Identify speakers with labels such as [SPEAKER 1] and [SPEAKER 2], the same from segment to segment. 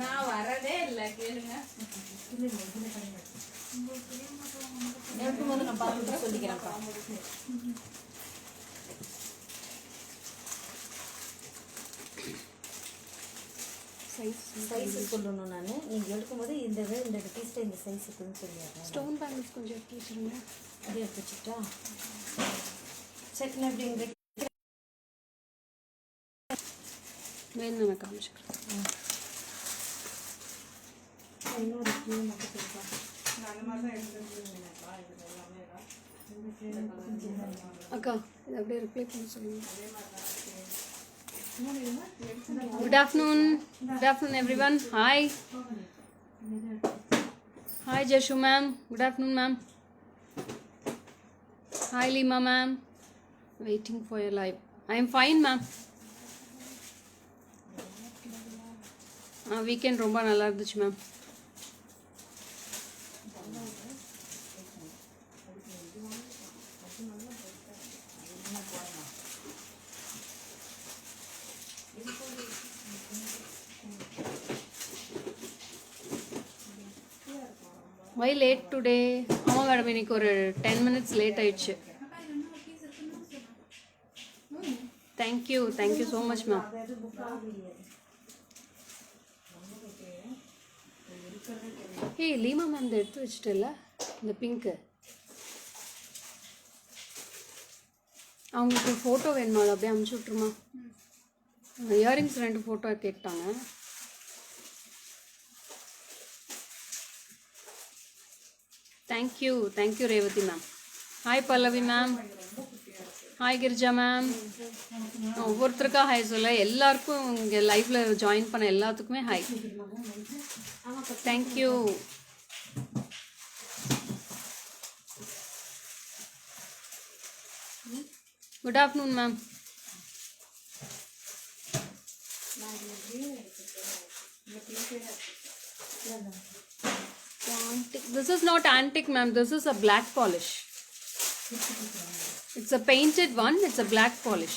[SPEAKER 1] நான் வரதே இல்லை கேளுங்க.
[SPEAKER 2] எடுக்கும்போது நான் பார்த்து சொல்லிக்கிறேன்ப்பா. சைஸ் சொல்லணும். நான் நீங்கள் எடுக்கும்போது இந்த பீஸில் இந்த சைஸ் இருக்குதுன்னு சொல்லிடுறேன்.
[SPEAKER 1] ஸ்டோன் பேங்கிள்ஸ் கொஞ்சம் எடுத்து வச்சுருங்க.
[SPEAKER 2] அப்படியே எடுத்து வச்சுக்கிட்டா செட்டில் அப்படி
[SPEAKER 1] வேணும் நான் காமிச்சுக்கிறேன்.
[SPEAKER 2] இன்னொரு க்ளூ மட்டும் கொடுப்பா.
[SPEAKER 1] அக்கா இது அப்படியே ரிப்ளை பண்ண சொல்லுங்க. Good afternoon everyone. Hi Jashu ma'am. Good afternoon ma'am. Hi Lima ma'am. Waiting for your live. I am fine ma'am. Weekend ரொம்ப நல்லா இருந்துச்சு ma'am. Why late today? ஆமாம் மேடம், இன்னைக்கு ஒரு 10 minutes லேட் ஆயிடுச்சு. Thank you so much ma'am. ஏய் Lima ma'am இதை எடுத்து வச்சுட்டல இந்த பிங்க்கு. அவங்களுக்கு ஃபோட்டோ வேணுமா? அதை அப்படியே அனுப்பிச்சி விட்ருமா? இயரிங்ஸ் 2 ஃபோட்டோ கேட்டாங்க. Thank you Revathi ma'am. Hi Pallavi ma'am. Hi Girija ma'am. ஒவ்வொருத்தருக்கா ஹாய் சொல்ல. எல்லாருக்கும் இங்கே லைவ்ல ஜாயின் பண்ண எல்லாத்துக்குமே hi. Thank you. Good afternoon ma'am. This is not antique ma'am, this is a black polish. It's a painted one, it's a black polish.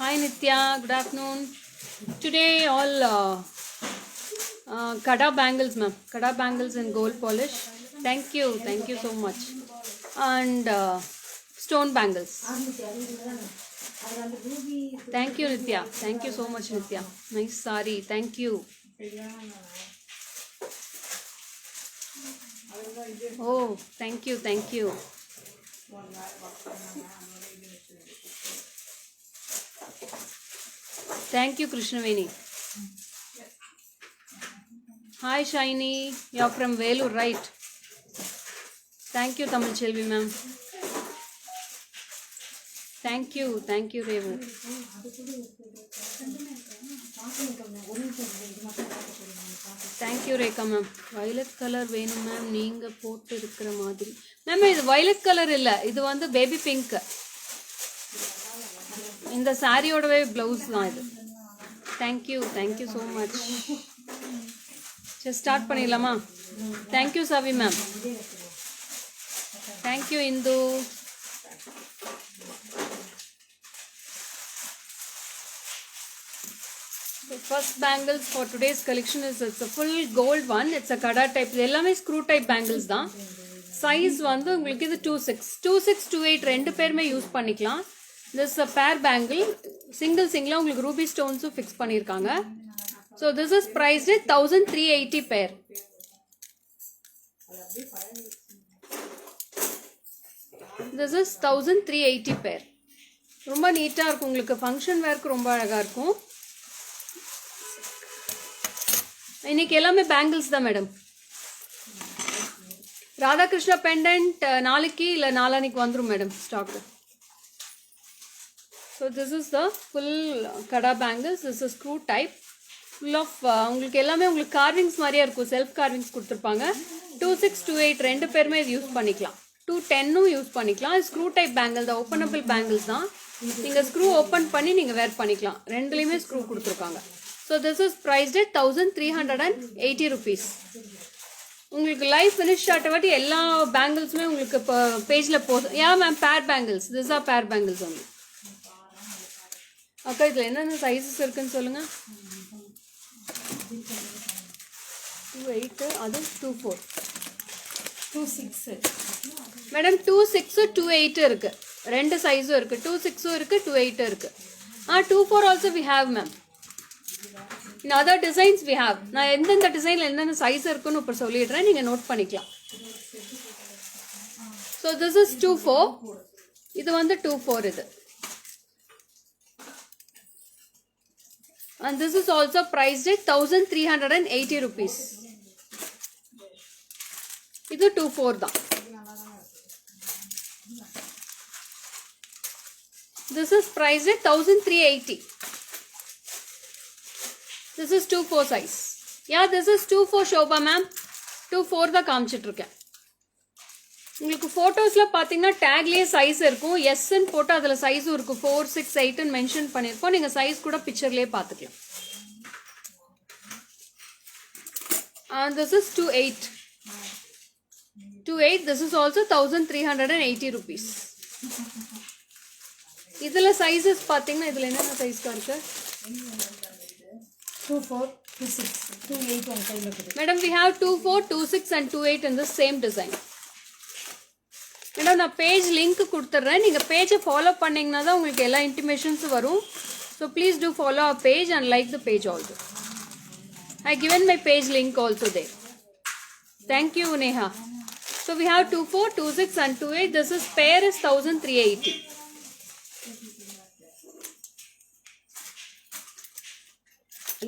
[SPEAKER 1] Hi Nitya, good afternoon. Today all kada bangles ma'am, kada bangles in gold polish. Thank you so much. And stone bangles. Thank you Nitya, thank you so much Nitya. Nice sari, thank you. Oh, thank you. Thank you Krishnaveni. Hi Shiny, you're from Vellore, right? Thank you Tamil Chelvi ma'am. Thank you Revu. Thank you Rekha ma'am. Violet color வேணும் ma'am, நீங்க போட்டு இருக்கிற மாதிரி. Ma'am இது violet color இல்ல, இது வந்து baby pink. இந்த சாரியோடவே ப்ளவுஸ் தான் இது. Thank you so much. Start பண்ணிடலாமா? Thank you Savi ma'am. Thank you Indu. The first bangles for today's collection is it's a full gold one. It's a kada type. இது எல்லாமே screw type bangles தான். Size வந்து உங்களுக்கு இது 26, 28 ரெண்டு பேருமே use பண்ணிக்கலாம். This is a pair bangle. Single உங்களுக்கு ruby stones ஃபிக்ஸ் பண்ணியிருக்காங்க. So this is priced at 1380 pair. This is 1380 pair. ரொம்ப நீட்டாக இருக்கும், உங்களுக்கு ஃபங்க்ஷன் வேர்க்கு ரொம்ப அழகாக இருக்கும். இன்னைக்கு எல்லாமே பேங்கிள்ஸ் தான் மேடம். ராதாகிருஷ்ணா பெண்டன்ட் நாளைக்கு இல்லை நாளானிக்கு வந்துடும் madam stock. So this is the full kada bangles. This is screw type. Full of உங்களுக்கு எல்லாமே உங்களுக்கு கார்விங்ஸ் மாதிரியே இருக்கும். செல்ஃப் கார்விங்ஸ் கொடுத்துருப்பாங்க. 26, 28 ரெண்டு பேருமே இது யூஸ் பண்ணிக்கலாம். 210 யூஸ் பண்ணிக்கலாம். ஸ்க்ரூ டைப் பேங்கிள் தான், ஓப்பனபிள் பேங்கிள்ஸ் தான். நீங்கள் ஸ்க்ரூ ஓப்பன் பண்ணி நீங்கள் வேர் பண்ணிக்கலாம். ரெண்டுலேயுமே ஸ்க்ரூ கொடுத்துருக்காங்க. So this is prized at 1380 rupees. உங்களுக்கு லைவ் ஃபினிஷ் ஆட்ட வாட்டி எல்லா பேங்கிள்ஸுமே உங்களுக்கு இப்போ பேஜில் போதும். மேம் பேர் பேங்கிள்ஸ், திஸ் ஆர் பேர் பேங்கிள்ஸ் ஒன்லி. அக்கா இதில் என்னென்ன சைஸஸ் இருக்குன்னு சொல்லுங்கள். 28, அது 24,
[SPEAKER 2] 26.
[SPEAKER 1] மேடம் 26, 28 இருக்கு, ரெண்டு சைஸும் இருக்கு. 26 இருக்கு, 28 இருக்கு. 24 also we have ma'am. In other designs we have. நான் எந்தெந்த டிசைனில் என்னென்ன சைஸ் இருக்குன்னு இப்போ சொல்லிடுறேன், நீங்கள் நோட் பண்ணிக்கலாம். ஸோ திஸ் இஸ் 24, இது வந்து 24 இது. And this is also priced at 1380 rupees. இது 24 தான். This is priced at 1380. This is 24 size. Yeah, this is 24 Shobha ma'am. 24 தான் காமிச்சிட்டு இருக்கேன். உங்களுக்கு ஃபோட்டோஸில் பார்த்தீங்கன்னா டேக்லேயே சைஸ் இருக்கும். எஸ்ன்னு போட்டு அதில் சைஸும் இருக்கும். 4, 6, 8ன்னு மென்ஷன் பண்ணியிருக்கோம். நீங்கள் சைஸ் கூட பிக்சர்லேயே பார்த்துக்கலாம். And this is 28. 28, this is also 1380 rupees. இதில் சைஸஸ் பார்த்தீங்கன்னா இதில் என்னென்ன சைஸ்க்கா இருக்கு?
[SPEAKER 2] 24, 26, 28 ஒன் கையில் இருக்குது.
[SPEAKER 1] Madam we have 24, 26 and 28 in the same design. Madam நான் பேஜ் லிங்க் கொடுத்துட்றேன். நீங்கள் பேஜை ஃபாலோ பண்ணிங்கன்னா தான் உங்களுக்கு எல்லா இன்டிமேஷன்ஸும் வரும். So please do follow a page and like the page also. I given my page link also there. Thank you Neha. So we have 24, 26 and 28. This is pair is 1380.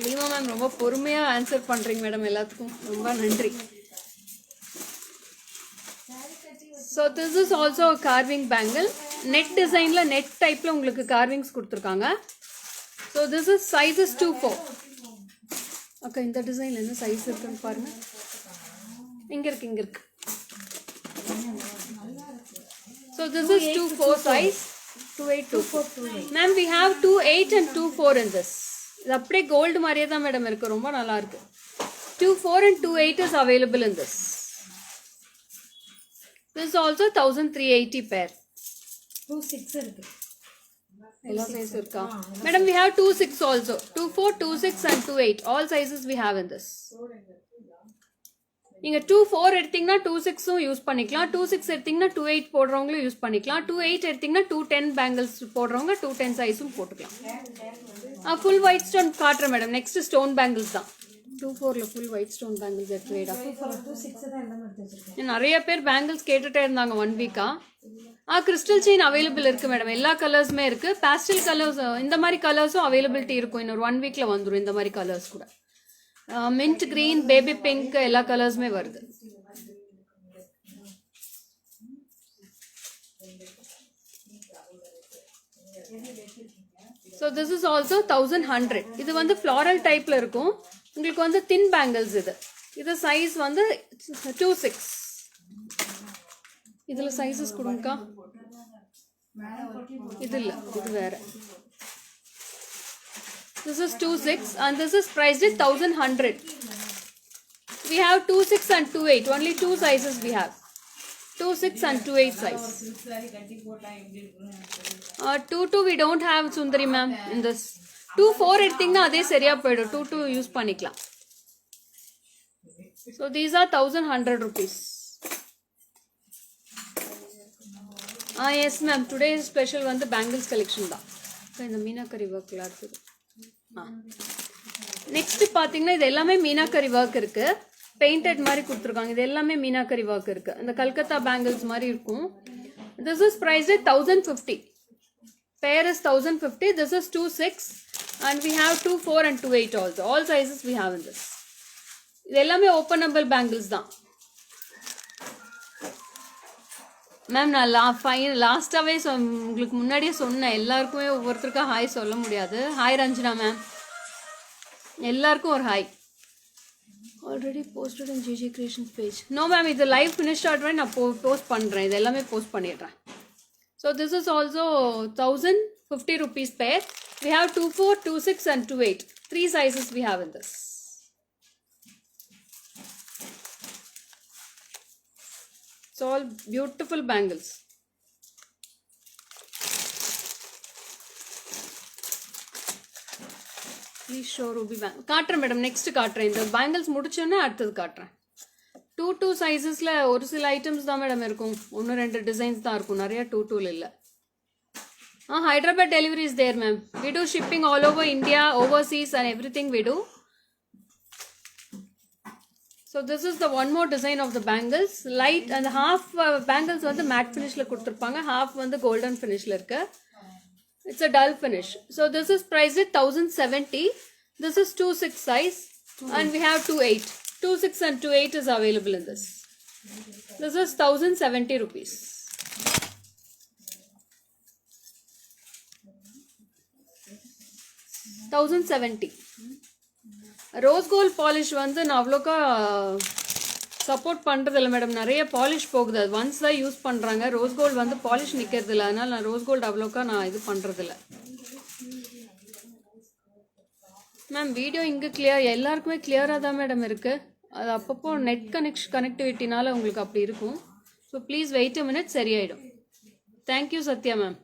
[SPEAKER 1] Lima ma'am ரொம்ப பொறுமையாக answer பண்ணுறீங்க madam, எல்லாத்துக்கும் ரொம்ப நன்றி. So this is also carving bangle. Net டிசைனில் net டைப்பில் உங்களுக்கு carvings கொடுத்துருக்காங்க. So this is size is 24. அக்கா இந்த டிசைனில் என்ன சைஸ் இருக்குன்னு பாருங்கள். இங்கே இருக்கு. So this is 24 size. 28, 24. Ma'am we have 28 and 24 in this. இது அப்படியே கோல்டு மாதிரியே தான் மேடம் இருக்குது, ரொம்ப நல்லா இருக்கு. 24 and 28 is available in this. This is also 1380 pair.
[SPEAKER 2] 26 இருக்கு.
[SPEAKER 1] எல்லா சைஸ் இருக்கா madam? we have 26 also. 24, 26 and 28 all sizes we have in this. நீங்கள் 24 எடுத்தீங்கன்னா 26ம் யூஸ் பண்ணிக்கலாம். 26 எடுத்தீங்கன்னா 28 போடுறவங்களும் யூஸ் பண்ணிக்கலாம். 28 எடுத்தீங்கன்னா 210 பேங்கிள்ஸ் போடுறவங்க 210 சைஸும் போட்டுக்கலாம். ஃபுல் ஒயிட் ஸ்டோன் காட்டுறேன் மேடம். நெக்ஸ்ட் ஸ்டோன் பேங்கிள்ஸ் தான். 24ல் ஃபுல் ஒயிட் ஸ்டோன் பேங்கிள்ஸ் எடுத்து வைடா.
[SPEAKER 2] 26 தான் எல்லாம் எடுத்து வச்சிருக்கேன்.
[SPEAKER 1] நிறைய பேர் பேங்கிள்ஸ் கேட்டுகிட்டே இருந்தாங்க 1 வீக்கா. கிறிஸ்டல் செயின் அவைலபிள் இருக்குது மேடம். எல்லா கலர்ஸுமே இருக்குது. பேஸ்டல் கலர்ஸ் இந்த மாதிரி கலர்ஸும் அவைலபிலிட்டி இருக்கும். இன்னொரு 1 வீக்கில் வந்துடும் இந்த மாதிரி கலர்ஸ் கூட. மின்ட் கிரீன், பேபி பிங்க் எல்லா கலர்ஸுமே வருது. So this is also 1100. இது வந்து ஃப்ளாரல் டைப்பில் இருக்கும். உங்களுக்கு வந்து தின் பேங்கிள்ஸ் இது. இது சைஸ் வந்து 26. இதில் சைஸஸ் கொடுங்கக்கா. இது இல்லை, இது வேற. This is 26 and this is priced at 1100. We have 26 and 28. Only two sizes we have. 26 and 28 size. 22 we don't have Sundari ma'am in this. 24 எடுத்தீங்கன்னா அதே சரியா போயிடும். 22 யூஸ் பண்ணிக்கலாம். So these are 1100 rupees. Yes ma'am. Today's special வந்து bangles collection தான். இந்த மீனாக்கரி ஒர்க்ல இருக்குது. நெக்ஸ்ட் பார்த்தீங்கன்னா இது எல்லாமே மீனாக்கரி ஒர்க் இருக்கு. பெயிண்டட் மாதிரி கொடுத்துருக்காங்க. இது எல்லாமே மீனாக்கரி ஒர்க் இருக்கு. இந்த கல்கத்தா பேங்கிள்ஸ் மாதிரி இருக்கும். This is priced 1050. பேர் is 1050. This is 26 and we have 24 and 28 also. All sizes we have in this. இது எல்லாமே ஓப்பனபிள் பேங்கிள்ஸ் தான் மேம். நான் லாஸ்ட்டாகவே உங்களுக்கு முன்னாடியே சொன்னேன். எல்லாருக்குமே ஒவ்வொருத்தருக்கா ஹாய் சொல்ல முடியாது. ஹாய் ரஞ்சனா மேம், எல்லாருக்கும் ஒரு hi. Already posted in GG creations page. No ma'am, இது லைவ் ஃபினிஷ் ஆகிட்டு நான் போஸ்ட் பண்ணுறேன். இது எல்லாமே போஸ்ட் பண்ணிடுறேன். So this is also 1050 rupees pair. We have 24, 26 and 28. 3 sizes we have in this. It's all beautiful bangles. Please show ruby bang. காட்டுறேன் madam, next காட்டுறேன். இந்த பேங்கிள்ஸ் முடிச்சோன்னே அடுத்தது காட்டுறேன். 2 சைஸஸில் ஒரு சில ஐட்டம்ஸ் தான் மேடம் இருக்கும். 1-2 டிசைன்ஸ் தான் இருக்கும், நிறைய 2 இல்லை. Hyderabad delivery is there, ma'am. We do shipping all over India, overseas and everything we do. So this is the one more design of the bangles. Light and half bangles வந்து matte finishல கொடுத்திருப்பாங்க, half வந்து golden finishல இருக்கு. It's a dull finish. So this is priced at 1070. This is 2/6 size and we have 2/8. 2/6 and 2/8 is available in this. This is 1070 rupees. $1070. Rose gold polish வந்து நான் அவ்வளோக்கா support பண்ணுறதில்ல madam. நிறைய polish போகுது, அது once தான் use பண்ணுறாங்க. Rose gold வந்து பாலிஷ் நிற்கிறது இல்லை, அதனால் நான் ரோஸ் கோல்டு அவ்வளோக்கா நான் இது பண்ணுறதில்ல. மேம் வீடியோ இங்கே கிளியர், எல்லாருக்குமே கிளியராக தான் மேடம் இருக்குது. அது அப்பப்போ நெட் கனெக்டிவிட்டினால உங்களுக்கு அப்படி இருக்கும். So please wait a minute, சரியாயிடும். Thank you Sathya ma'am.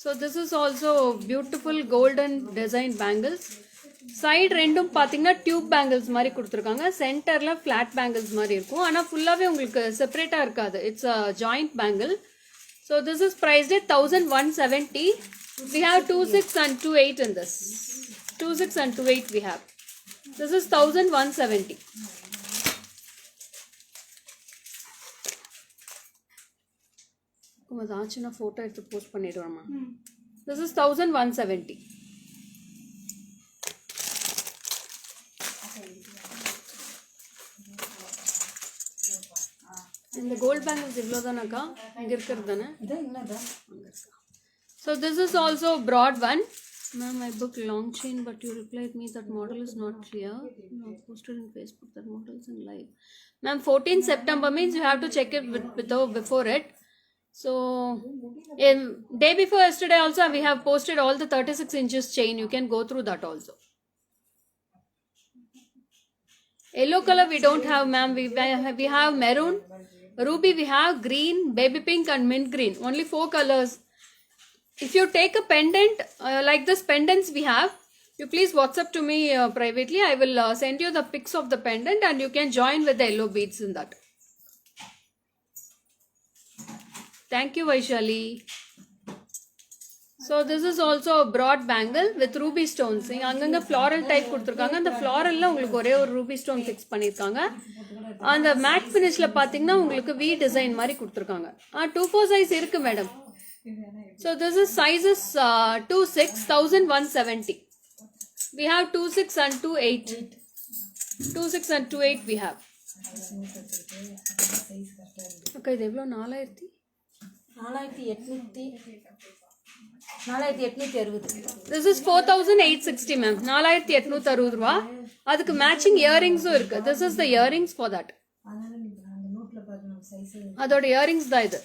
[SPEAKER 1] So this is also beautiful golden design bangles. Side ரெண்டும் பார்த்தீங்கன்னா டியூப் பேங்கிள்ஸ் மாதிரி கொடுத்துருக்காங்க. சென்டரில் ஃப்ளாட் பேங்கிள்ஸ் மாதிரி இருக்கும், ஆனால் ஃபுல்லாகவே உங்களுக்கு செப்பரேட்டாக இருக்காது. It's a joint bangle. So this is prized at 1170. We have 2/6 and 2/8 in this. 2/6 and 2/8 we have. This is 1170. ஆச்சுன்னா ஃபோட்டோ எடுத்து போஸ்ட் பண்ணிடுவோம்மா. This is 1170. இந்த கோல்ட் பேங்கிள்ஸ் இவ்வளோ தானக்கா இங்கே இருக்கிறது தானே? So this is also broad one. Ma'am, I booked long chain, but you replied me that model is not clear. You posted in Facebook that model is in live. Ma'am, 14th September means you have to check it before it. So, in day before yesterday also we have posted all the 36 inches chain. You can go through that also. Yellow color we don't have, ma'am. We have maroon, ruby we have, green, baby pink and mint green. Only 4 colors. If you take a pendant like this pendants we have, you please WhatsApp to me privately. I will send you the pics of the pendant and you can join with the yellow beads in that. Thank you, Vaishali. So this is also a broad bangle with ruby stones. அங்கங்க floral type கொடுத்துருக்காங்க. அந்த floralல உங்களுக்கு ஒரே ஒரு ruby stone fix பண்ணியிருக்காங்க. அந்த matte finishல பார்த்தீங்கன்னா உங்களுக்கு V design மாதிரி கொடுத்துருக்காங்க. 2/4 size இருக்கு madam. So this is sizes 2/6, 1170. We have 2/6 and 2/8. 2/6 and 2/8 we have. Okay, இது எவ்வளோ? 4860. This is 4860 ma'am. 4860 ரூபா. அதுக்கு மேட்சிங் இயரிங்ஸும் இருக்கு. This is the earrings for that. அதோட இயரிங்ஸ் தான் இது.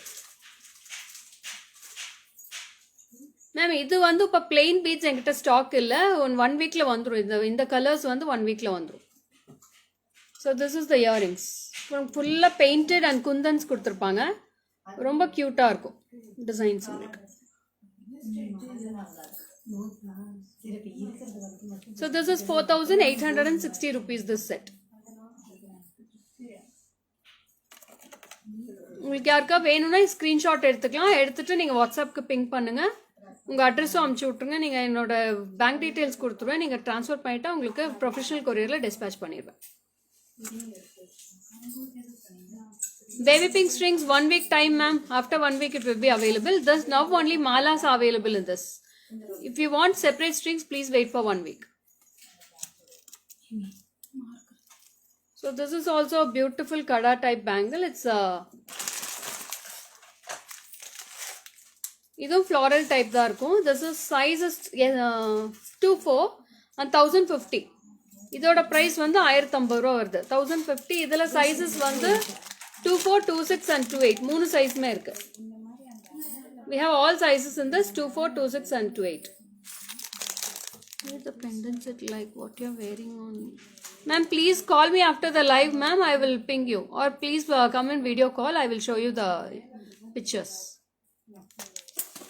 [SPEAKER 1] மேம் இது வந்து இப்போ பிளெயின் பீட்ஸ் என்கிட்ட ஸ்டாக் இல்லை. 1 வீக்கில் வந்துடும். இந்த கலர்ஸ் வந்து 1 வீக்கில் வந்துடும். So this is the earrings. ஃபுல்லாக பெயிண்டட் அண்ட் குந்தன்ஸ் கொடுத்துருப்பாங்க. ரொம்ப க்யூட்டாக இருக்கும் டிசைன்ஸ் உங்களுக்கு. So this is 4860 rupees this set. உங்களுக்கு யாருக்கா வேணும்னா ஸ்க்ரீன்ஷாட் எடுத்துக்கலாம். எடுத்துகிட்டு நீங்கள் வாட்ஸ்அப்புக்கு பிங்க் பண்ணுங்கள். உங்கள் அட்ரஸும் அமுச்சு விட்ருங்க. நீங்கள் என்னோட பேங்க் டீட்டெயில்ஸ் கொடுத்துருவேன். நீங்கள் ட்ரான்ஸ்ஃபர் பண்ணிவிட்டா உங்களுக்கு ப்ரொஃபஷனல் கொரியரில் டிஸ்பேச் பண்ணிடுவேன். Baby pink strings 1 week time, ma'am. After 1 week it will be available. Thus now only malas are available in this. If you want separate strings, please wait for 1 week. So this is also a beautiful kada type bangle. It's a இதுவும் floral type தான் இருக்கும். This is size is 2/4 and 1050. இதோட price வந்து 1050 ரூபா வருது. 1050. இதில் sizes வந்து 2/4, 2/6 and 2/8. 3 சைஸ்மே இருக்கு. We have all sizes in this 2/4, 2/6 and 2/8. The pendants it like what you're wearing on Ma'am, please call me after the live, ma'am. I will ping you. Or please come in video call. I will show you the pictures.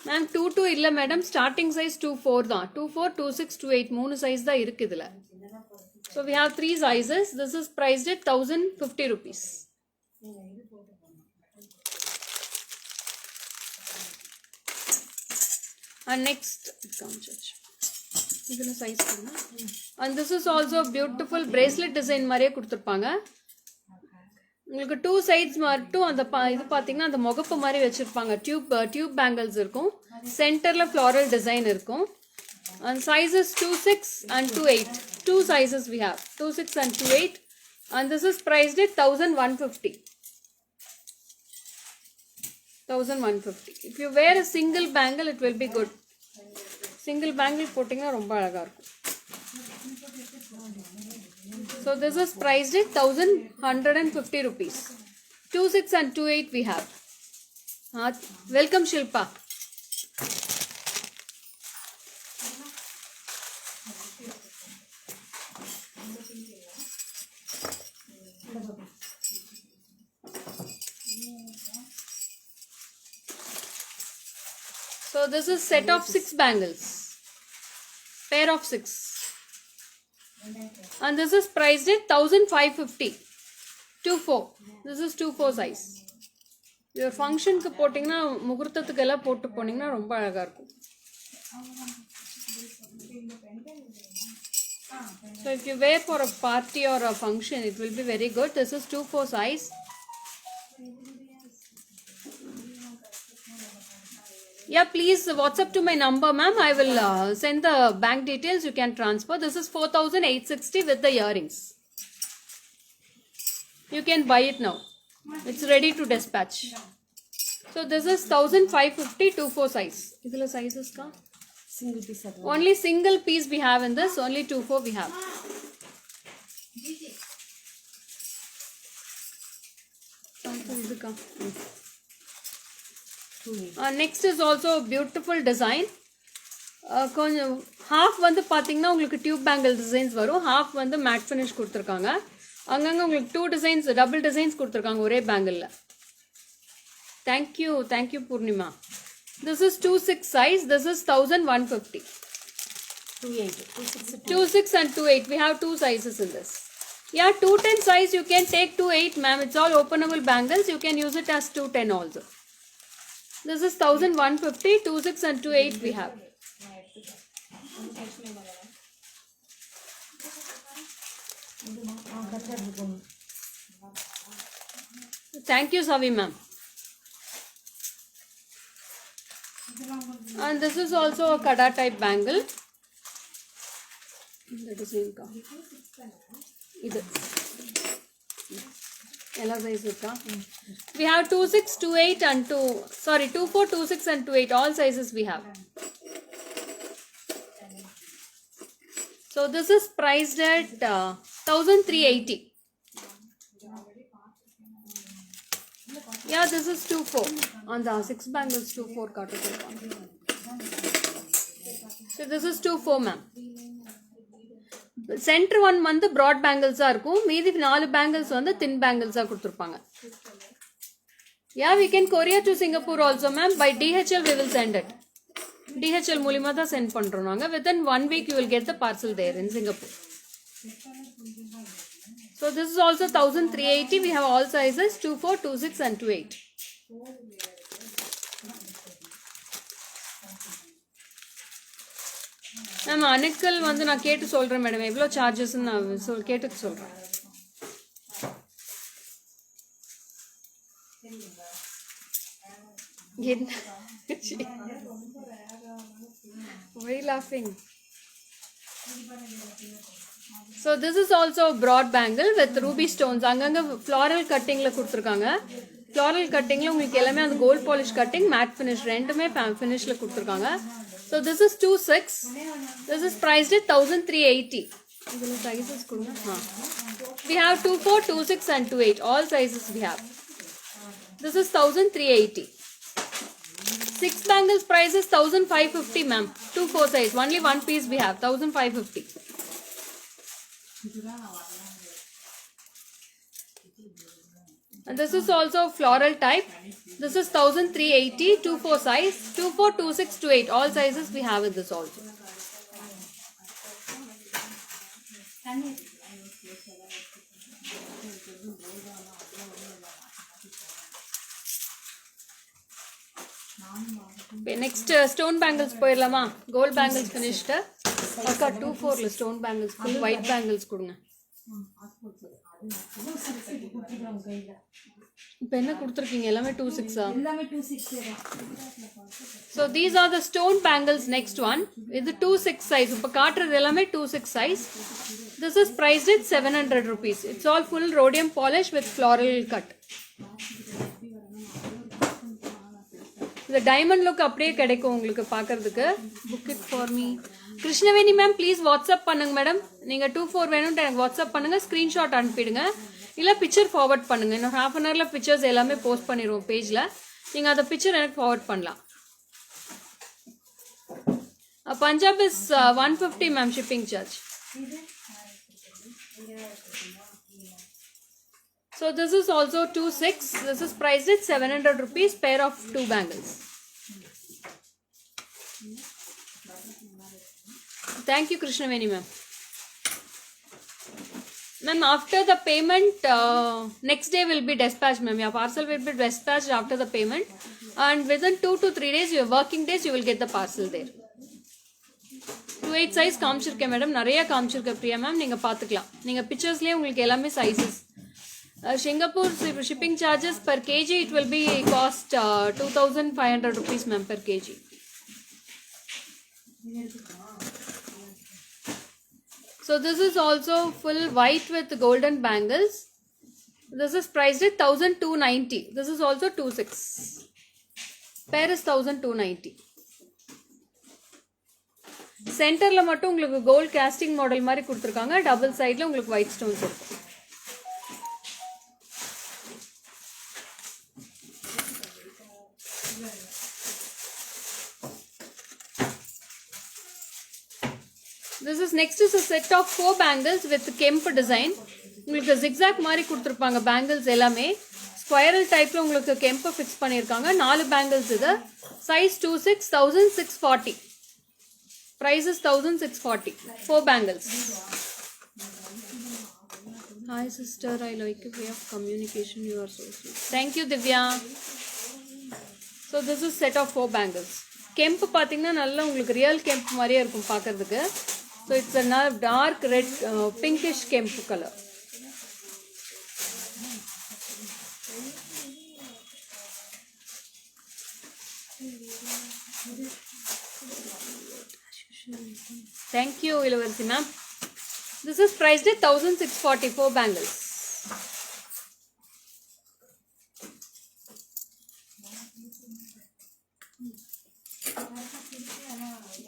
[SPEAKER 1] Ma'am, 2 இல்ல madam. Starting size 2-4 தான். 2-4, 2-6, 2-8 மூணு size தான் இருக்கு இதுல. So we have 3 sizes. This is priced at 1050 rupees. And next, இதுல size கொடுங்க. And this is also beautiful bracelet design மாதிரியே கொடுத்துருப்பாங்க. உங்களுக்கு 2 sides மட்டும் அந்த இது பார்த்தீங்கன்னா அந்த முகப்பு மாதிரி வச்சிருப்பாங்க. டியூப் பேங்கிள்ஸ் இருக்கும். சென்டர்ல floral design இருக்கும். And sizes 2-6 and 2-8. 2 sizes we have. 2-6 and 2-8. And this is priced at 1150. 1150. If you wear a single bangle, it will be good. Single bangle போட்டிங்கன்னா ரொம்ப அழகா இருக்கும். So this is priced at 1150 rupees. 2-6 and 2-8 we have. Welcome Shilpa. So this is set of 6 bangles. Pair of 6. And this is priced at 1550. 2-4. This is 2-4 size. Your function க்கு போட்டிங்கன்னா முகூர்த்தத்துக்கு எல்லாம் போட்டு போனீங்கன்னா ரொம்ப அழகா இருக்கும். So if you wear for a party or a function, it will be very good. This is 2-4 size. Yeah, please WhatsApp to my number, ma'am. I will send the bank details. You can transfer. This is 4860 with the earrings. You can buy it now. It's ready to dispatch. So this is 1550 2-4 size. Idhula sizes ka?
[SPEAKER 2] Single piece.
[SPEAKER 1] Only single piece we have in this. Only 2-4 we have. Next is also a beautiful design. கொஞ்சம் half வந்து பார்த்தீங்கன்னா உங்களுக்கு tube bangle designs வரும். half வந்து matte finish கொடுத்துருக்காங்க. அங்கங்கே உங்களுக்கு 2 designs double designs கொடுத்துருக்காங்க ஒரே பேங்கிளில். Thank you Purnima. This is 2-6 size. This is 1150. 2-6 and 2-8. We have 2 sizes in this. Yeah, 210 size you can take 2-8, ma'am. It's all openable bangles. You can use it as 210 also. This is 1150, 2-6 and 2-8 we have. Thank you, Savi ma'am. And this is also a kada type bangle. That is we have 2-6, 2-8 and 2-4, 2-6 and 2-8. All sizes we have. So this is priced at 1380. Yeah, this is 2-4. On the 6 bangles 2-4 carton. So this is 2-4, ma'am. Centre one வந்து broad பேங்கிள்ஸாக இருக்கும். மீதி 4 bangles வந்து thin பேங்கிள்ஸாக கொடுத்துருப்பாங்க. Yeah we can courier to Singapore also ma'am. By DHL we will send it. DHL மூலிமா தான் send பண்ணுறோம் நாங்கள். within 1 week you will get the parcel there in Singapore. So this is also 1380. We have all sizes 2-4, 2-6 and 2-8. Ma'am அணுக்கள் வந்து நான் கேட்டு சொல்கிறேன் madam. எவ்வளோ சார்ஜஸ்ன்னு நான் கேட்டு சொல்கிறேன். Why laughing? So this is also a broad bangle with ruby stones. அங்கங்க floral cuttingல கொடுத்துருக்காங்க. floral cuttingல உங்களுக்கு எல்லாமே அந்த gold polish cutting, matte finish ரெண்டுமே finishல கொடுத்துருக்காங்க. So this is 2-6. This is priced at 1380. இதுல sizes கொடுங்க. We have 2-4, 2-6 and 2-8. All sizes we have. This is 1380. 6 bangles price is 1550, ma'am. 2-4 size. Only one piece we have. 1550. And this is also floral type. This is 1380, 24 size, 24, 26, 28. All sizes we have in this also. Next stone bangles போயிடலாமா? Gold bangles finished. அக்கா 24ல stone bangles full white bangles கொடுங்க. இப்போ என்ன கொடுத்துருக்கீங்க? எல்லாமே 26ஆ?
[SPEAKER 2] எல்லாமே 26 தான்.
[SPEAKER 1] So these are the stone bangles. Next one இது 26 size. இப்போ காட்டுறது எல்லாமே 26 size. This is priced at 700 rupees. It's all full rhodium polish with floral cut. இந்த டைமண்ட் லுக் அப்படியே கிடைக்கும் உங்களுக்கு பார்க்கறதுக்கு. Book it for me. Krishnaveni ma'am please WhatsApp பண்ணுங்க மேடம். நீங்கள் 24 வேணும்ட்டு எனக்கு வாட்ஸ்அப் பண்ணுங்க, ஸ்க்ரீன்ஷாட் அனுப்பிடுங்க, இல்லை பிக்சர் ஃபார்வர்ட் பண்ணுங்க. இன்னும் ஹாஃப் அன் ஹவரில் பிக்சர்ஸ் எல்லாமே போஸ்ட் பண்ணிடுவோம் பேஜில். நீங்கள் அந்த பிக்சர் எனக்கு ஃபார்வர்ட் பண்ணலாம். Punjab is 150 ma'am shipping charge. So this is also 26. This is priced at 700 rupees pair of 2 bangles. Thank you Krishnaveni ma'am. Ma'am, after the payment, next day will be dispatched ma'am. Your parcel will be dispatched after the payment, and within 2 to 3 days, your working days, you will get the parcel there. 28 size காமிச்சிருக்கேன் madam, நிறைய காமிச்சிருக்கேன் Priya ma'am, நீங்கள் பார்த்துக்கலாம். நீங்கள் பிக்சர்ஸ்லேயே உங்களுக்கு எல்லாமே sizes. Singapore shipping charges per kg, it will be cost 2500 rupees ma'am per kg. So this is also full white with golden bangles. This is priced at 1290. This is also 26. Pair is 1290. சென்டர்ல மட்டும் உங்களுக்கு gold costing model மாதிரி கொடுத்துருக்காங்க. Double சைடில் உங்களுக்கு white stones இருக்கும். This is next is a set of 4 bangles with kemp design. உங்களுக்கு zigzag மாதிரி கொடுத்துருப்பாங்க bangles எல்லாமே. ஸ்கொயரல் டைப்ல உங்களுக்கு கெம்ப் ஃபிக்ஸ் பண்ணியிருக்காங்க. 4 bangles இது. Size 26, 1640. Price is 1640. 4 bangles. Hi sister, I like your way of communication. You are so sweet. Thank you Divya. So this is set of 4 bangles. கெம்ப் பார்த்தீங்கன்னா நல்லா உங்களுக்கு ரியல் கெம்ப் மாதிரியே இருக்கும் பார்க்கறதுக்கு. So it's a dark red pinkish kemp color. Thank you Ilavarsi ma'am. This is priced at 1644 bangles.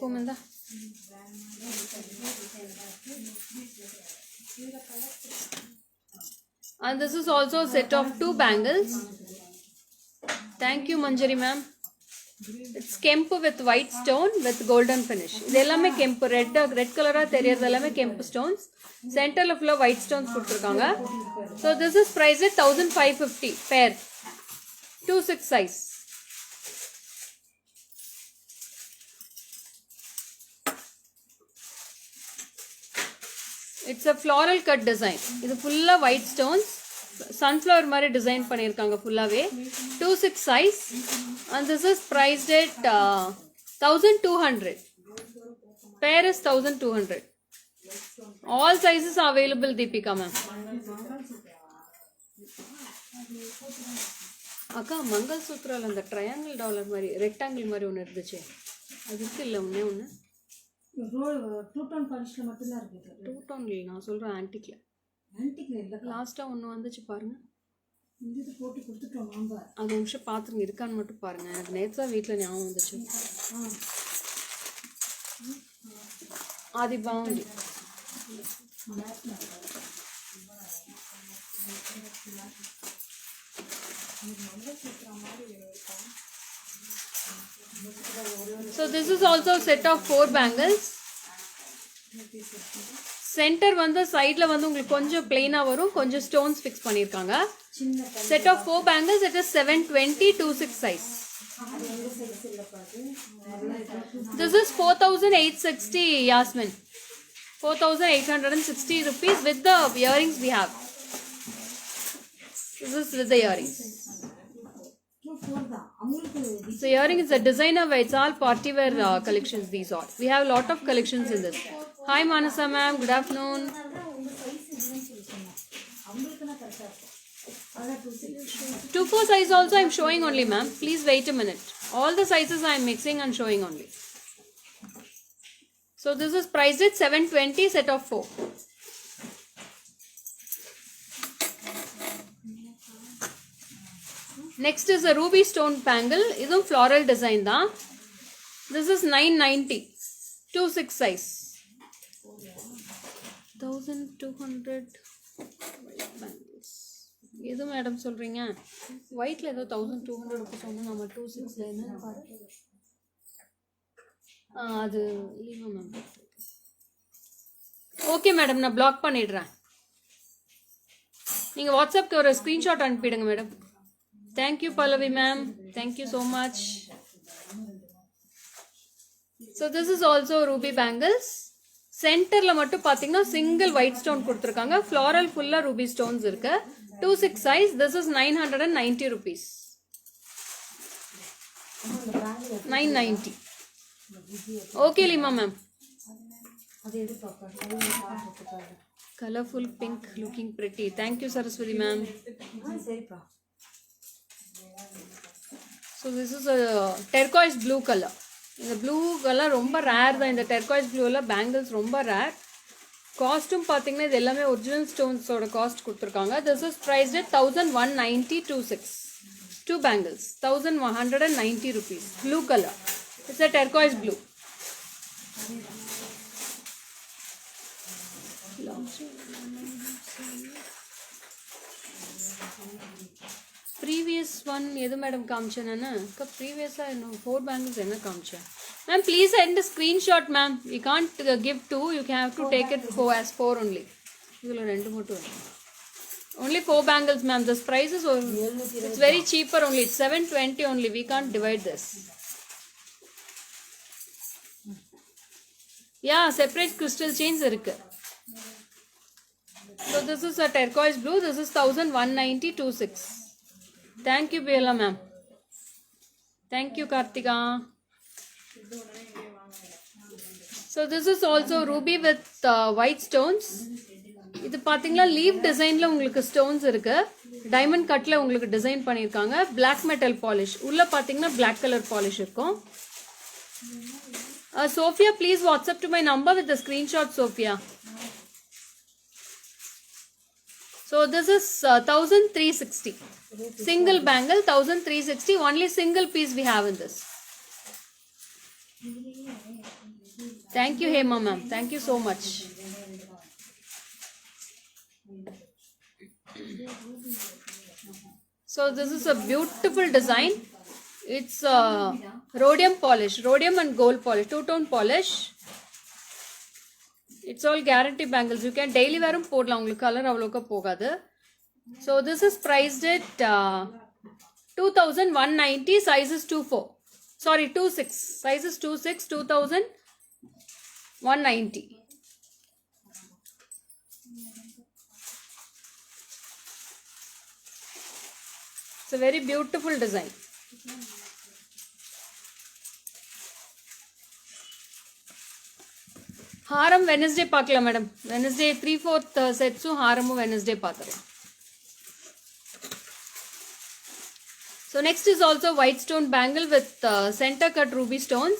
[SPEAKER 1] Komanda. And this is also a set of 2 bangles. Thank you Manjari ma'am. It's kemp with white stone with golden finish. இது எல்லாமே kemp red color தெரியறது எல்லாமே kemp stones. Centerல full white stones கொடுத்திருக்காங்க. So this is priced at 1550 pair. 26 size. It's a floral cut design. இது full white stones. Sunflower மாதிரி design பண்ணியிருக்காங்க ஃபுல்லாகவே. 26 size. And this is priced at 1200. Pair is 1200. All sizes are available Deepika ma'am. அக்கா மங்கள் சூத்ரால அந்த triangle dollar மாதிரி rectangle மாதிரி ஒன்று இருந்துச்சு, அதுக்கு இல்லை ஒன்றே ஒன்று.
[SPEAKER 2] டூ டோன் பாலிஷ்ல மட்டும் தான் இருக்கு.
[SPEAKER 1] டூ டோன் இல்லை, நான் சொல்கிறேன் ஆன்டிக்ல.
[SPEAKER 2] ஆன்டிக்ல இல்லை,
[SPEAKER 1] லாஸ்ட்டாக ஒன்று வந்துச்சு பாருங்க.
[SPEAKER 2] இது போட்டு கொடுத்துட்டோம் நம்ம.
[SPEAKER 1] அது நிமிஷம் பார்த்துருங்க, இருக்கான்னு மட்டும் பாருங்க. எனக்கு நேற்று தான் வீட்டில் ஞாபகம் வந்துச்சு. ஆதி பாவுண்டி So this is also a set of 4 bangles. Centre வந்து சைடில் வந்து உங்களுக்கு கொஞ்சம் பிளெயினாக வரும், கொஞ்சம் ஸ்டோன்ஸ் ஃபிக்ஸ் பண்ணியிருக்காங்க.
[SPEAKER 2] சின்ன
[SPEAKER 1] set of 4 bangles, it is 720 26 size.
[SPEAKER 2] அது எந்த சைஸ் இல்லைப்பா அது
[SPEAKER 1] This is 4,860 Yasmin. 4,860 rupees with the earrings we have. This is with the earrings.
[SPEAKER 2] 4 தான் அவங்களுக்கு.
[SPEAKER 1] So earring is a designer wear. It's all party wear collections. These all. We have a lot of collections in this. Hi Manasa ma'am. Good afternoon.
[SPEAKER 2] அதான் உங்க size இல்லைன்னு சொல்லி சொன்னேன். அவங்களுக்குனா கரெக்டாக இருக்கும். அதான் 26.
[SPEAKER 1] 2-4 size also I am showing only ma'am. Please wait a minute. All the sizes I am mixing and showing only. So this is priced at 720 set of 4. Next is a ruby stone bangle. This is floral design da. This is 990. 2-6 size. 1200 bangles. எது madam சொல்றீங்க? ஒயிட்ல ஏதோ 1200 க்கு சொன்னா நம்ம 26ல என்ன பாருங்க. அது இல்லைங்க மேம். ஓகே மேடம், நான் பிளாக் பண்ணிடுறேன். நீங்க வாட்ஸ்அப்க்கு ஒரு ஸ்கிரீன்ஷாட் அனுப்பிடுங்க madam. Thank you Pallavi ma'am, thank you so much. So this is also Ruby bangles. சென்டரில் மட்டும் பார்த்தீங்கன்னா சிங்கிள் ஒயிட் ஸ்டோன் கொடுத்துருக்காங்க. ஃப்ளாரல் ஃபுல்லாக ரூபி ஸ்டோன்ஸ் இருக்கு. 2-6 size. This is 990 rupees. 990. Okay, Lima ma'am.
[SPEAKER 2] அது எது பாப்பா? அது பாத்துட்டு
[SPEAKER 1] Colorful pink, looking pretty. Thank you, Saraswati ma'am.
[SPEAKER 2] சரிப்பா.
[SPEAKER 1] So this is a turquoise blue color. இந்த ப்ளூ கலர் ரொம்ப ரேர் தான். இந்த டெர்காய்ஸ் ப்ளூவில் பேங்கிள்ஸ் ரொம்ப ரேர். காஸ்ட்டும் பார்த்தீங்கன்னா இது எல்லாமே ஒரிஜினல் ஸ்டோன்ஸோட காஸ்ட் கொடுத்துருக்காங்க. This is prized at 1190 26. 2 bangles 1190 rupees. Blue color. It's a turquoise blue. Previous one எது மேடம் காமிச்சேன்னா ப்ரீவியஸாக இன்னும் 4 bangles என்ன காமிச்சேன் ma'am? Please send screenshot ma'am. We can't give 2. You have to take it as 4 only. இதில் 2 மட்டும் only 4 bangles ma'am. This price is it's very cheaper only. It's 720 only. We can't divide this. Yeah, separate crystal chains irukku. So this is a turquoise blue. This is 1190 26. Thank you Bella ma'am. Thank you Kartika. So this is also ruby with white stones. இது பார்த்தீங்களா leave டிசைனில் உங்களுக்கு stones இருக்கு. Diamond கட்டில் உங்களுக்கு design பண்ணியிருக்காங்க. Black metal polish. உள்ள பார்த்தீங்கன்னா பிளாக் கலர் பாலிஷ் இருக்கும். Sofia please WhatsApp to my number with the screenshot Sofia. So this is 1360. Single bangle 1360. Only single piece we have in this. Thank you Hema ma'am. Thank you so much. So this is a beautiful design. It's rhodium polish, rhodium and gold polish, two-tone polish. It's all guarantee bangles. You can daily wear போடலாம். உங்களுக்கு colour அவ்வளோக்கா போகாது. So this is priced at 2190. Sizes 24. Sorry, 26. Sizes 26. 2190. It's a very beautiful design. Haram Wednesday பார்க்கலாம் madam. Wednesday 3/4 செட்ஸும் ஹாரமும் Wednesday பார்த்துக்கலாம். So next is also white stone bangle with center cut ruby stones.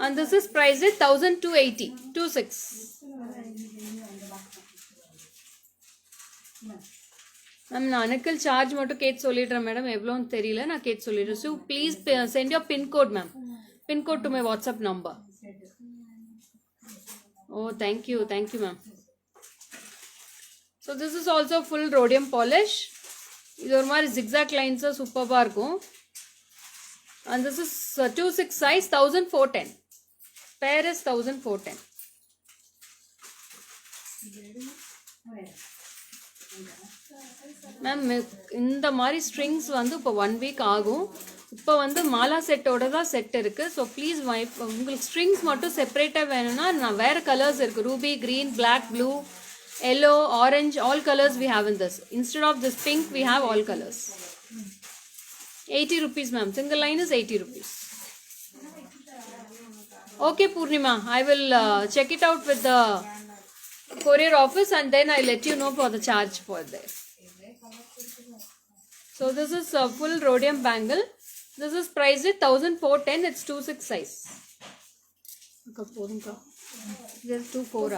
[SPEAKER 1] And this is priced at 1280. 26. Ma'am நான் அணுக்கள் charge மட்டும் கேட்டு சொல்லிடுறேன் madam. எவ்வளோன்னு தெரியல, நான் கேட்டு சொல்லிடுறேன். So please send your pincode ma'am. Pincode to my WhatsApp number. Oh thank you ma'am. So this is also full rhodium polish. இது ஒரு மாதிரி ஜிக்ஸாக் லைன்ஸாக சூப்பராக இருக்கும். And this is 26 size 1410. Pair is 1410. Ma'am இந்த மாதிரி ஸ்ட்ரிங்ஸ் வந்து இப்போ 1 வீக் ஆகும். இப்போ வந்து மாலா செட்டோட தான் செட் இருக்கு. ஸோ ப்ளீஸ் உங்களுக்கு ஸ்ட்ரிங்ஸ் மட்டும் செப்பரேட்டாக வேணும்னா நான் வேறு கலர்ஸ் இருக்குது. Ruby, green, black, blue, yellow, orange, all colors we have in this. Instead of this pink, we have all colors. 80 rupees, ma'am. Single line is 80 rupees. Okay, Purnima. I will check it out with the courier office and then I'll let you know for the charge for this. So this is a full rhodium bangle. This is priced at 1410. It's 2/6 size. There's 2/4.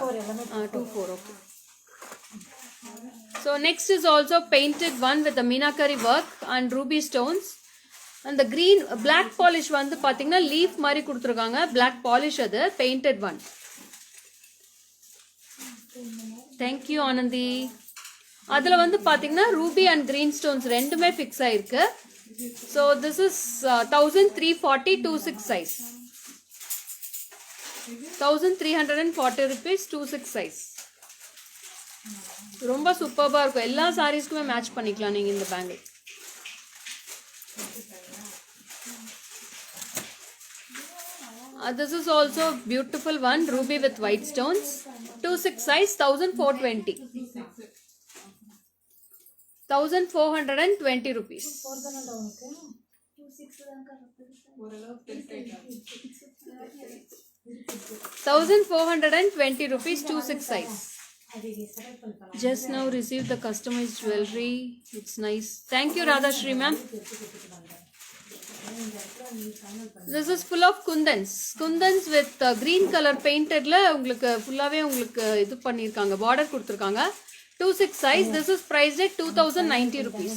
[SPEAKER 1] 2/4. Okay. So next is also painted one with the meenakari work and ruby stones. And the green black polish வந்து பாத்தீங்கன்னா leaf மாதிரி கொடுத்துருக்காங்க. Black polish அது painted one. Thank you Anandi. அதில் வந்து பாத்தீங்கன்னா ruby and green stones ரெண்டுமே fix ஆயிருக்கு. So this is 1340 2/6 size. 1340 rupees 2/6 size. ரொம்ப சூப்பராக இருக்கும். எல்லா சாரீஸ்க்குமே மேட்ச் பண்ணிக்கலாம் நீங்கள் இந்த bangle. This is also beautiful one, ruby with white stones. 2/6 size, 1420. 1420 rupees. 1420 rupees, 2/6 size. Just now received the customized jewelry. It's nice. Thank you Radha Shri ma'am. This is full of kundans. Kundans with green color painted la உங்களுக்கு ஃபுல்லாவே உங்களுக்கு இது பண்ணிருக்காங்க. border கொடுத்திருக்காங்க. 2/6 size. This is priced at 2090 rupees.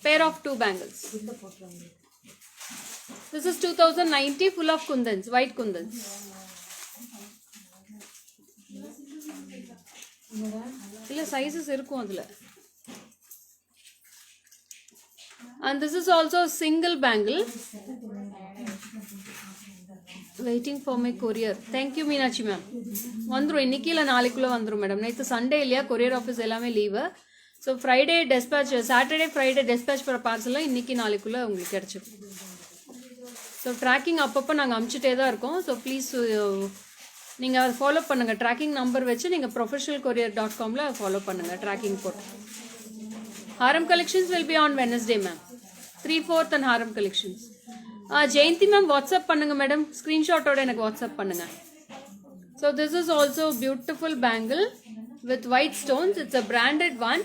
[SPEAKER 1] Pair of 2 bangles. This is 2090 full of kundans, white kundans. இல்ல sizes இருக்கும் அதுல. And this is also a single bangle. Waiting for my courier. Thank you Meenachi ma'am. வந்துரும் இன்னைக்கு இல்ல நாளைக்குள்ள வந்துரும் madam. நேத்து Sunday இல்லையா, courier office எல்லாமே leave. So Friday dispatch, Saturday Friday dispatch பண்ணுற பார்சல்லாம் இன்னைக்கு நாளைக்குள்ளே உங்களுக்கு கிடச்சிடும். ஸோ ட்ராக்கிங் அப்பப்போ நாங்கள் அமுச்சிட்டே தான் இருக்கோம். ஸோ ப்ளீஸ் நீங்கள் அதை ஃபாலோ பண்ணுங்கள். ட்ராக்கிங் நம்பர் வச்சு நீங்கள் professionalcourier.comல ஃபாலோ பண்ணுங்கள் ட்ராக்கிங் போட்டு. ஹாரம் collections will be on Wednesday ma'am. 3/4 and Haram collections. Jayanthi ma'am WhatsApp பண்ணுங்கள் மேடம், ஸ்க்ரீன்ஷாட்டோட எனக்கு வாட்ஸ்அப் பண்ணுங்கள். So this is also beautiful bangle with white stones. It's a branded one.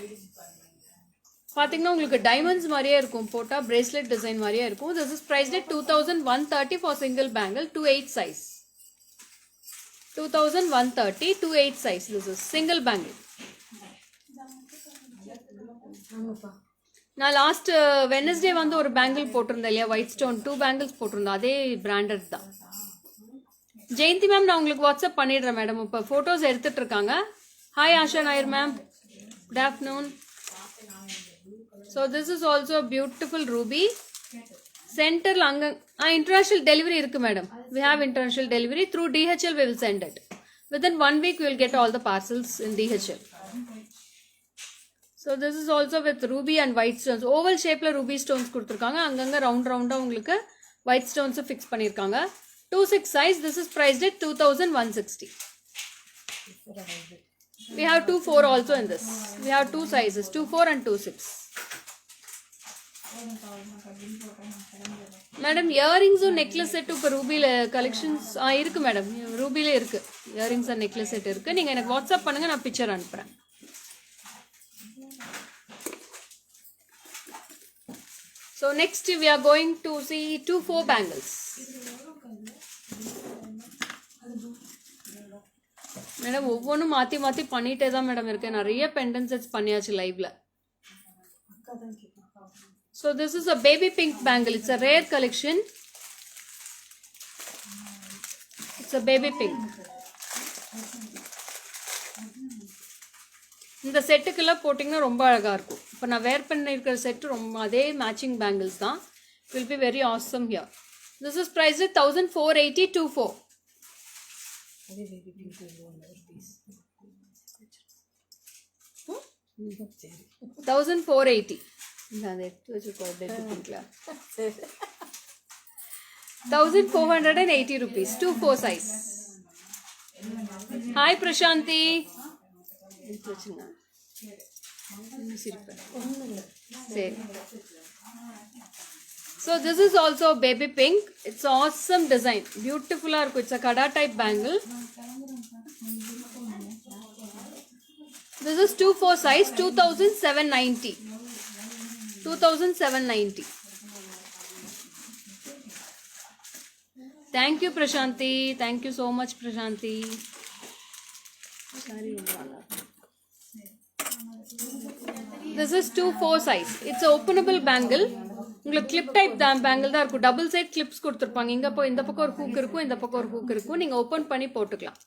[SPEAKER 1] பார்த்தீங்கன்னா உங்களுக்கு டைமண்ட்ஸ் மாதிரியே இருக்கும், போட்டால் பிரேஸ்லெட் டிசைன் மாதிரியே இருக்கும். This is prized at 2130 for single bangle, 2/8 size. 2130, 2/8 size. This is single bangle. நான் லாஸ்ட் வெனஸ்டே வந்து ஒரு பேங்கிள் போட்டிருந்தேன் இல்லையா, ஒயிட் ஸ்டோன் 2 பேங்கிள்ஸ் போட்டிருந்தேன். அதே பிராண்டட் தான். ஜெயந்தி மேம் நான் உங்களுக்கு வாட்ஸ்அப் பண்ணிடுறேன் மேடம். இப்போ ஃபோட்டோஸ் எடுத்துட்டு இருக்காங்க. Hi Asha Nair ma'am, good afternoon. So this is also beautiful ruby. சென்டரில் அங்கே இன்டர்நேஷ்னல் டெலிவரி இருக்குது madam. We have international delivery through DHL. We will send it. Within 1 week, we will get all the parcels in DHL. So this is also with ruby and white stones. Oval shapeல ruby stones கொடுத்துருக்காங்க. அங்கங்கே ரவுண்டாக உங்களுக்கு white stones fix பண்ணியிருக்காங்க. 2/6 size. This is priced at 2160. We have 2/4 also in this. We have 2 sizes, 2/4 and 2/6. Madam இயரிங்ஸும் necklace செட்டும் இப்போ ரூபியில் collections இருக்குது madam. ரூபியிலே இருக்குது earrings and necklace set இருக்குது. நீங்கள் எனக்கு வாட்ஸ்அப் பண்ணுங்கள், நான் பிக்சர் அனுப்புகிறேன். So next we are going to see 2/4 bangles. Madam ஒவ்வொன்றும் மாற்றி மாற்றி பண்ணிகிட்டே தான் மேடம் இருக்கேன். நிறைய பெண்டன்ட் செட்ஸ் பண்ணியாச்சு லைவ்ல. So this is a baby pink bangle. It's a rare collection. It's a baby pink. இந்த செட்டுக்கெல்லாம் போட்டிங்கன்னா ரொம்ப அழகாக இருக்கும். இப்போ நான் வேர் பண்ணியிருக்கிற செட்டு ரொம்ப அதே மேட்சிங் பேங்கிள்ஸ் தான். Will be very awesome here. This is price 1480, 2/4.
[SPEAKER 2] சரி
[SPEAKER 1] 1480. இந்த அதை எடுத்து வச்சுக்கோ டெபிட்டிங்களா.
[SPEAKER 2] சரி
[SPEAKER 1] 1480 rupees. 2-4 size. Hi Prashanti. எடுத்து வச்சுங்க. சிரிப்பேன். சரி. So this is also baby pink. It's awesome design. Beautiful ah irukku. It's a kada type bangle. This is 2-4 size. 2790. 2790. Thank you Prashanti. Thank you so much Prashanti. Sorry. This is 2-4 size. It's a openable bangle. உங்களுக்கு clip type தான் bangle தான் இருக்கும். Double side clips கொடுத்துருப்பாங்க. இங்கே இப்போ இந்த பக்கம் ஒரு ஹூக் இருக்கும், இந்த பக்கம் ஒரு ஹூக் இருக்கும். நீங்கள் ஓப்பன் பண்ணி போட்டுக்கலாம்.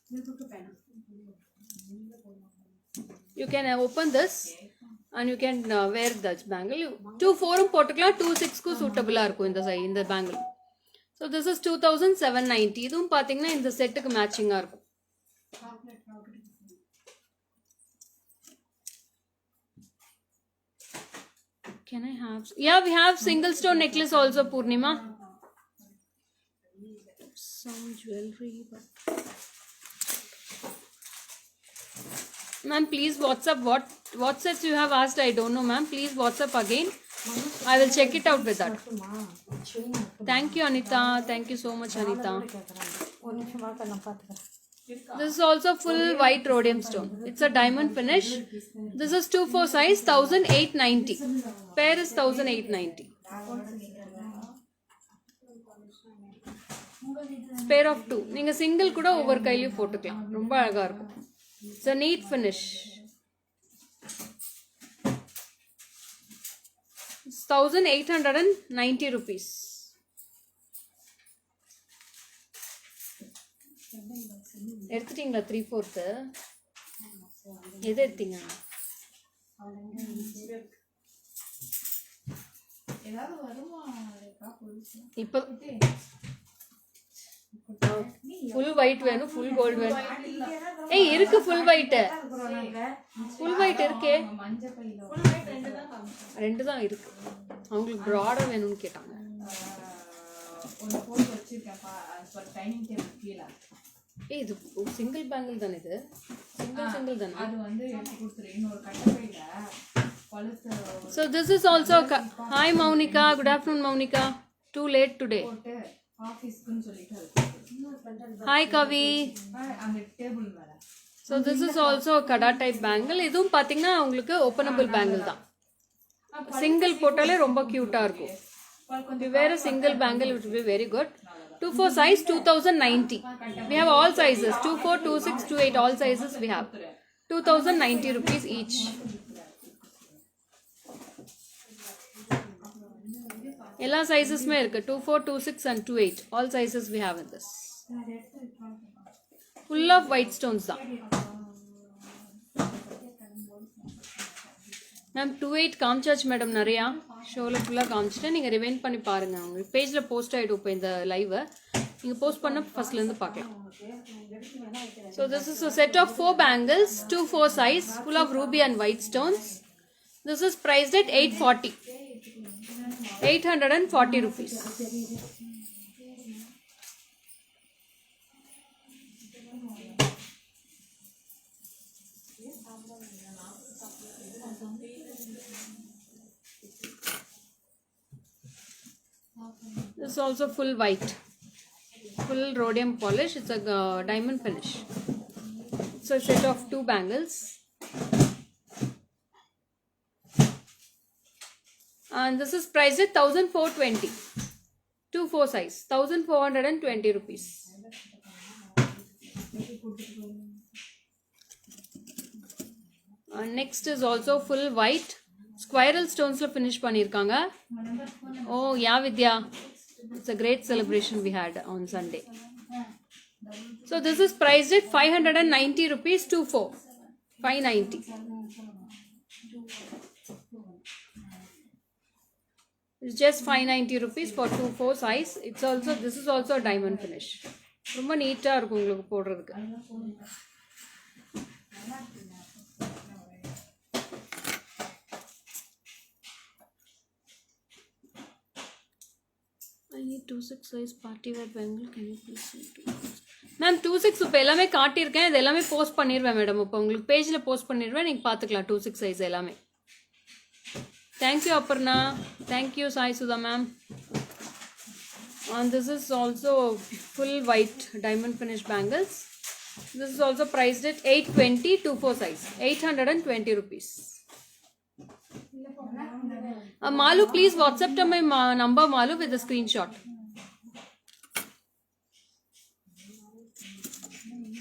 [SPEAKER 1] You can open this and you can wear that bangle. 2-4ம் போட்டுக்கலாம், 2-6க்கும் சூட்டபிளாக இருக்கும் இந்த பேங்கிள். So this is 2790. இதுவும் பார்த்தீங்கன்னா இந்த செட்டுக்கு மேட்சிங்காக இருக்கும். Can I have? Yeah, we have single stone necklace also, Purnima. Some jewelry. Ma'am, please WhatsApp what sets you have asked. I don't know, ma'am. Please WhatsApp again. I will check it out with that. Thank you, Anita. Thank you so much, Anita.
[SPEAKER 2] ஒரு நிமிஷம் வாக்க நான் பார்த்துக்கிறேன்.
[SPEAKER 1] This is also full white rhodium stone. It's a diamond finish. This is 2-4 size, 1890. Pair is 1890. Pair of 2. நீங்க single கூட ஒவ்வொரு கையிலயும் போட்டுக்கலாம். ரொம்ப அழகா இருக்கும். It's a neat finish. It's 1890 rupees. எடுத்துட்டீங்களா 3/4? எது எடுத்தீங்க? இப்போ ஃபுல் ஒயிட் வேணும், ஃபுல் கோல்டு வேணும். ஏய் இருக்கு ஃபுல் ஒயிட். ஃபுல் ஒயிட் இருக்கே. ரெண்டு தான் இருக்கு. அவங்களுக்கு ப்ராடா வேணும்னு கேட்டாங்க. ஏய் இது சிங்கிள் பேங்கிள் தானே இது? சிங்கிள் தானே? அது வந்து எடுத்து கொடுத்துரு இன்னொரு கட்டப்பையில பழுத்து. So this is also Hi Maunika, good afternoon Maunika. Too late today. ஆபீஸ்க்குன்னு சொல்லிட்டு Hi Kavi. அந்த டேபிள் மேல. So this is also a kada type bangle. இதுவும் பாத்தீங்கன்னா உங்களுக்கு openable bangle தான். சிங்கிள் போட்டாலே ரொம்ப கியூட்டா இருக்கும். If you wear a single bangle it will be very good. 2-4 size 2090. We have all sizes 2-4, 2-6, 2-8 all sizes we have. 2090 rupees each. எல்லா சைஸஸ்மே இருக்கு 2-4, 2-6 and 2-8 all sizes we have in this. Full of white stones தான். Ma'am 2-8 காமிச்சாச்சு madam நிறையா ஷோவில் ஃபுல்லாக காமிச்சிட்டேன். நீங்கள் rewind பண்ணி பாருங்கள். உங்களுக்கு பேஜில் போஸ்ட் ஆகிடும் இப்போ இந்த லைவை. நீங்கள் போஸ்ட் பண்ண ஃபர்ஸ்ட்லேருந்து பார்க்கலாம். So this is a set of 4 bangles 2-4 size full of ruby and white stones. This is priced at 840. 840 rupees. This is also full white, full rhodium polish. It's a diamond finish. So a set of 2 bangles. And this is priced at 1420. 2-4 size 1420 rupees. And next is also full white squirrel stones la finish பண்ணிருக்காங்க. Oh yeah Vidya, it's a great celebration we had on Sunday. So this is priced at 590 rupees 2-4. 590. It's just 590 rupees for 2-4 size. It's also, this is also a diamond finish. ரொம்ப நீட்டா இருக்கும் உங்களுக்கு போடுறதுக்கு. 26 size party wear bangle. Can you please send to ma'am 26 இப்போ எல்லாமே காட்டியிருக்கேன். இது எல்லாமே போஸ்ட் பண்ணிடுவேன் மேடம். இப்போ உங்களுக்கு பேஜில் போஸ்ட் பண்ணிடுவேன், நீங்கள் பார்த்துக்கலாம் 26 சைஸ் எல்லாமே. Thank you Aparna, thank you Sai Sudha ma'am. And this is also full white diamond finish bangles. This is also priced at 820 24 size, 820 rupees. Malu, please WhatsApp to my number, Malu, with a screenshot.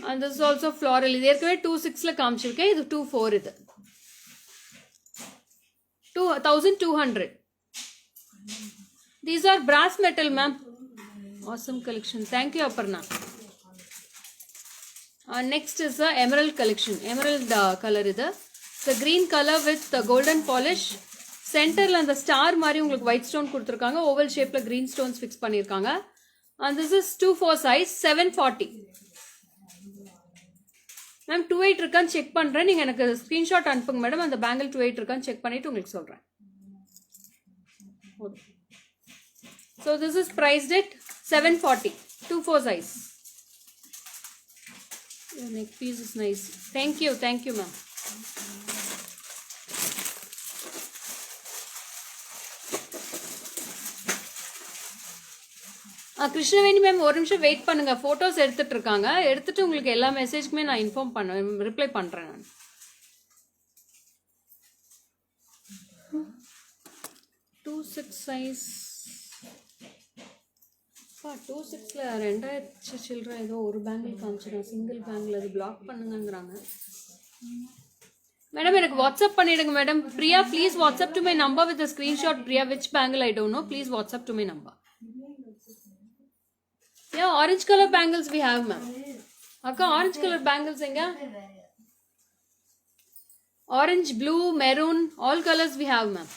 [SPEAKER 1] And this is also floral. இது ஏற்கனவே 26ல காமிச்சிருக்கேன். இது 24 இது 2200. These are brass metal, ma'am. Awesome collection. Thank you, Aparna. Next is the emerald collection. Emerald color இது. It's a green color with golden polish. சென்டரில் அந்த star மாதிரி உங்களுக்கு ஒயிட் ஸ்டோன் கொடுத்துருக்காங்க. ஓவல் ஷேப்பில் க்ரீன் ஸ்டோன்ஸ் ஃபிக்ஸ் பண்ணியிருக்காங்க. And this is 24 size, 740. Ma'am 28 இருக்கான்னு check பண்ணுறேன். நீங்கள் எனக்கு ஸ்க்ரீன்ஷாட் அனுப்புங்க மேடம். அந்த பேங்கிள் 28 இருக்கான்னு செக் பண்ணிவிட்டு உங்களுக்கு சொல்கிறேன். So this is prized at 740, 24 size. Your neck piece is nice. Thank you ma'am. Krishnaveni ma'am ஒரு நிமிஷம் வெயிட் பண்ணுங்க. ஃபோட்டோஸ் எடுத்துட்டு இருக்காங்க. எடுத்துட்டு உங்களுக்கு எல்லா மெசேஜ்க்குமே நான் இன்ஃபார்ம் பண்ணுவேன், ரிப்ளை பண்ணுறேன் நான். 26 சைஸ் 26ல 2000 சில்லற ஏதோ ஒரு பேங்கிள் காமிச்சிடும். சிங்கிள் பேங்கிள் அது பிளாக் பண்ணுங்கிறாங்க. மேடம் எனக்கு வாட்ஸ்அப் பண்ணிடுங்க madam. Priya please WhatsApp to my number with screenshot. Priya which bangle I don't know. Please WhatsApp to my number. Yeah, orange color bangles we have, ma'am. Akka, orange color bangles enga? Orange, blue, maroon, all colors we have, ma'am.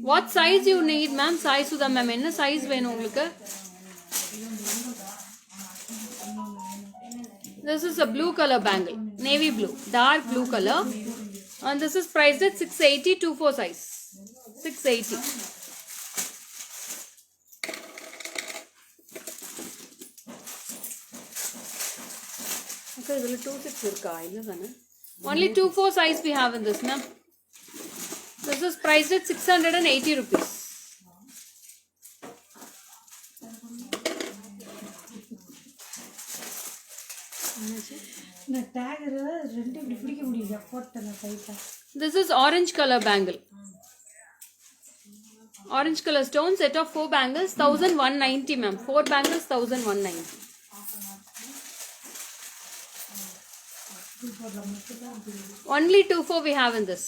[SPEAKER 1] What size you need, ma'am? Size Sudha ma'am. Enna size venum ungalku? This is a blue color bangle, navy blue, dark blue color, and this is priced at 680, 24 size, 680. இதில் 26 இருக்கா? இல்லை தானே. Only 24 size we have in this, ma'am. This is priced at 680 rupees. This is orange color bangle. Orange color stone, set of 4 bangles, 1190, ma'am. 4 bangles, 1190. Only 24 we have in this.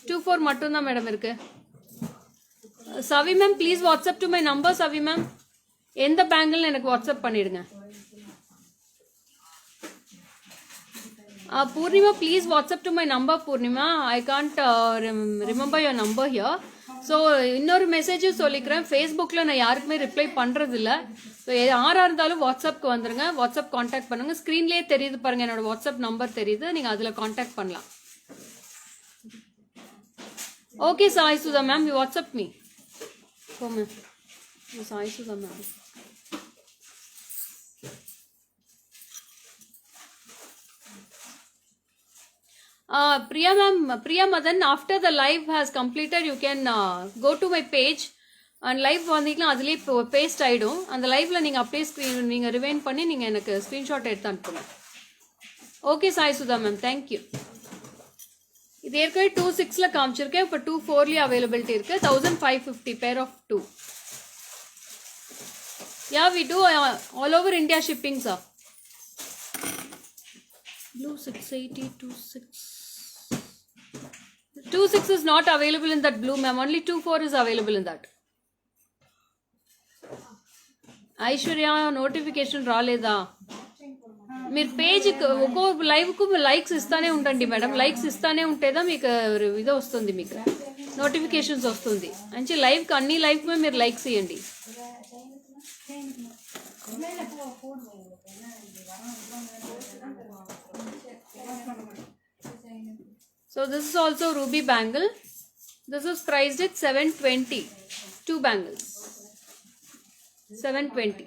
[SPEAKER 1] 24 மட்டும் தான் madam இருக்கு. Savi ma'am please WhatsApp to my number. Savi ma'am எந்த bangle எனக்கு WhatsApp பண்ணிடுங்க. Poornima please WhatsApp to my number. Poornima I can't remember your number here. So இன்னொரு மெசேஜும் சொல்லிக்கிறேன். ஃபேஸ்புக்கில் நான் யாருக்குமே ரிப்ளை பண்ணுறதில்ல. ஸோ யாராக இருந்தாலும் வாட்ஸ்அப்க்கு வந்துடுங்க. வாட்ஸ்அப் காண்டாக்ட் பண்ணுங்கள். ஸ்க்ரீன்லேயே தெரியுது பாருங்கள், என்னோடய வாட்ஸ்அப் நம்பர் தெரியுது. நீங்கள் அதில் காண்டாக்ட் பண்ணலாம். Okay Sai Sudha ma'am, you WhatsApp me. Oh ma'am Sai Sudha ma'am. Priya ma'am, Priya Madan, after the live has completed, you can go to my page and live வந்தீங்கன்னா அதுலேயே பேஸ்ட் ஆகிடும். அந்த லைவ்ல நீங்கள் அப்படியே ஸ்க்ரீன் நீங்கள் ரிவைன் பண்ணி நீங்கள் எனக்கு ஸ்க்ரீன்ஷாட் எடுத்து அனுப்புங்க. Okay Sai Sudha ma'am, thank you. இது ஏற்கனவே 26ல காமிச்சிருக்கேன். இப்போ 24லயே அவைலபிலிட்டி இருக்கு. 1550 pair of 2. Yeah, we do all over India shipping, sir. Blue 680 26 is not available in that blue, ma'am. Only 24 is available in that. Aishwarya, notification రాలేదా? మీరు పేజ్కి ఒక్కో లైవ్కు లైక్స్ ఇస్తానే ఉండండి మేడం. లైక్స్ ఇస్తానే ఉంటేదా మీకు ఇది వస్తుంది, మీకు నోటిఫికేషన్స్ వస్తుంది. మంచి లైవ్కి అన్ని లైవ్కి మీరు లైక్స్ ఇవ్వండి. So this is also ruby bangle. This is priced at 720. 2 bangles. 720.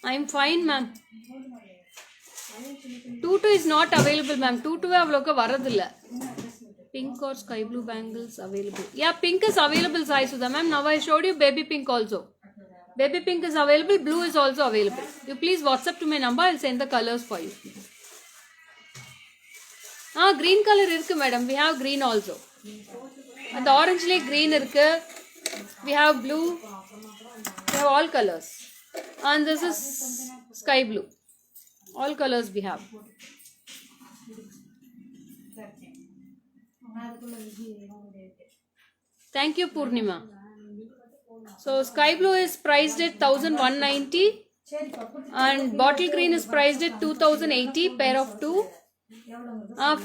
[SPEAKER 1] I'm fine, ma'am. 2 is not available, ma'am. 2 அவ்வளோக்கு வரதில்ல. Pink or sky blue bangles available. Yeah, pink is available, Sai Sudha, ma'am. Now I showed you baby pink also. Baby pink is available. Blue is also available. You please WhatsApp to my number. I'll send the colors for you. Green color irukku, madam. We have green also. And the orange like green irukku. We have blue. We have all colors. And this is sky blue. All colors we have. Thank you, Purnima. So sky blue is priced at 1190 and bottle green is priced at 2080 pair of 2.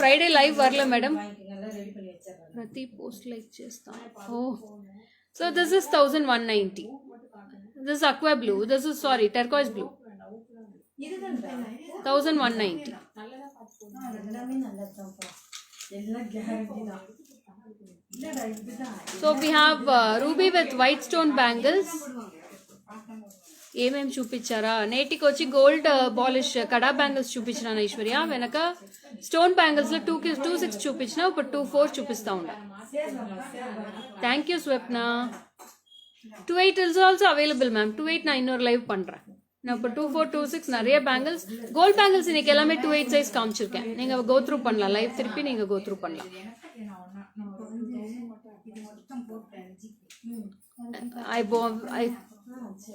[SPEAKER 1] Friday live varla madam. Prati post like chesta. Oh. So this is 1190. This is aqua blue. This is turquoise blue. 1190. So we have ruby with white stone bangles. ఏమేం చూపించారా నేటికి వచ్చి gold polish కడా bangles చూపించిన ఐశ్వర్య వెనక stone bangles లో 2-6 చూపించిన ఇప్పుడు 2-4 చూపిస్తా ఉండ thank you Swapna 2-8 is also available ma'am 2-8 நான் இன்னொரு லைவ் பண்றேன் நான் இப்போ 2-4-2-6 நிறைய பேங்கிள்ஸ் கோல்ட் பேங்கிள்ஸ் இன்னைக்கு எல்லாமே 2-8 சைஸ் காமிச்சிருக்கேன் நீங்க கோ த்ரூ பண்ணலாம் லைவ் திருப்பி நீங்க கோ த்ரூ பண்ணலாம்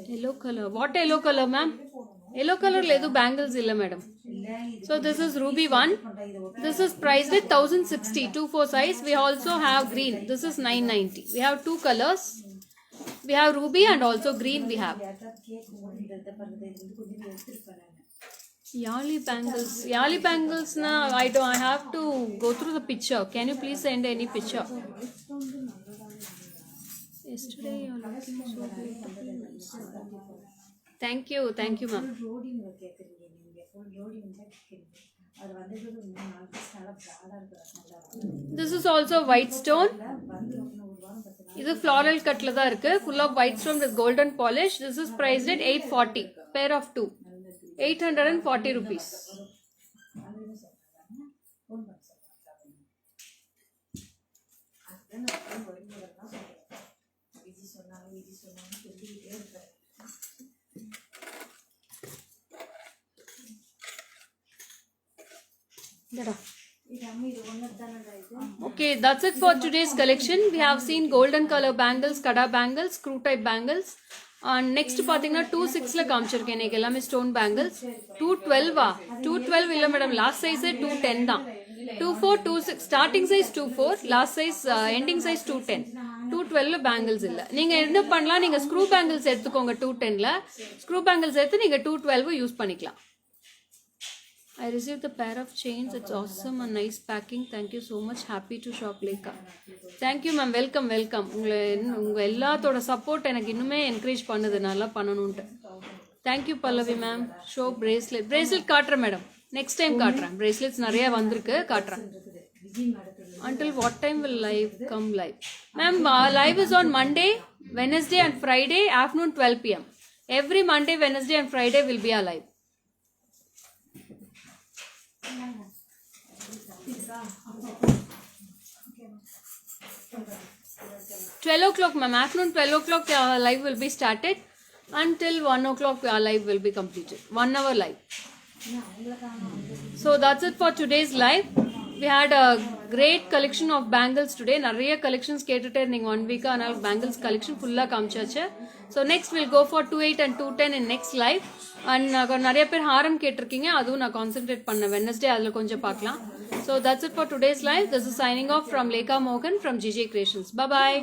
[SPEAKER 1] yellow color. What yellow color, ma'am? Yellow color ledu bangles illa madam. So this is ruby one. This is priced at 1060 2-4 size. We also have green. This is 990. We have 2 colors. We have ruby and also green we have. Yali bangles. Yali bangles na I have to go through the picture. Can you please send any picture? Yesterday you are looking so beautiful. Thank you ma'am. This is also white stone. This is floral cut la da irukku full of white stone with golden polish. This is priced at 840 pair of 2 840 rupees. Okay, that's it for today's collection. We have seen golden color bangles, kada bangles, screw type bangles. And next பாத்தீங்கன்னா 2-6 ல காமிச்சிருக்கேன் எனக்கு எல்லாமே stone bangles 212 இல்ல madam last size 210 தான் 2-4-2-6 starting size 2-4 last size ending size 210 212 bangles இல்ல நீங்க என்ன பண்ணலாம் நீங்க ஸ்க்ரூ பேங்கிள்ஸ் எடுத்துக்கோங்க 210ல ஸ்க்ரூ பேங்கிள்ஸ் எடுத்து நீங்க 212 யூஸ் பண்ணிக்கலாம் I received the pair of chains. It's awesome and nice packing. Thank you so much. Happy to shop Leica. Thank you ma'am. Welcome. உங்க எல்லாத்தோட சப்போர்ட் எனக்கு இன்னுமே என்கரேஜ் பண்ணுது நல்லா பண்ணணும்ட்டு Thank you Pallavi ma'am. Show bracelet காட்டுறேன் madam next time காட்டுறேன் bracelets நிறைய வந்திருக்கு காட்டுறேன் Until what time will live come live? Ma'am, live is on Monday, Wednesday and Friday afternoon 12 p.m. Every Monday, Wednesday and Friday will be alive. 12 o'clock ma'am, afternoon 12 o'clock live will be started until 1 o'clock live will be completed. 1 hour live. So that's it for today's live. We had a great collection of bangles today. Nariya collections கேட்டுட்டே இருந்தீங்க 1 week ஆனால் bangles collection full காமிச்சாச்சு. So next we'll go for 2-8 and 2-10 in next live. And நிறைய பேர் ஹாரம் கேட்டிருக்கீங்க அதுவும் நான் concentrate பண்ண Wednesday அதுல கொஞ்சம் பார்க்கலாம். So that's it for today's live. This is signing off from Lekha Mohan from GJ Creations. Bye bye.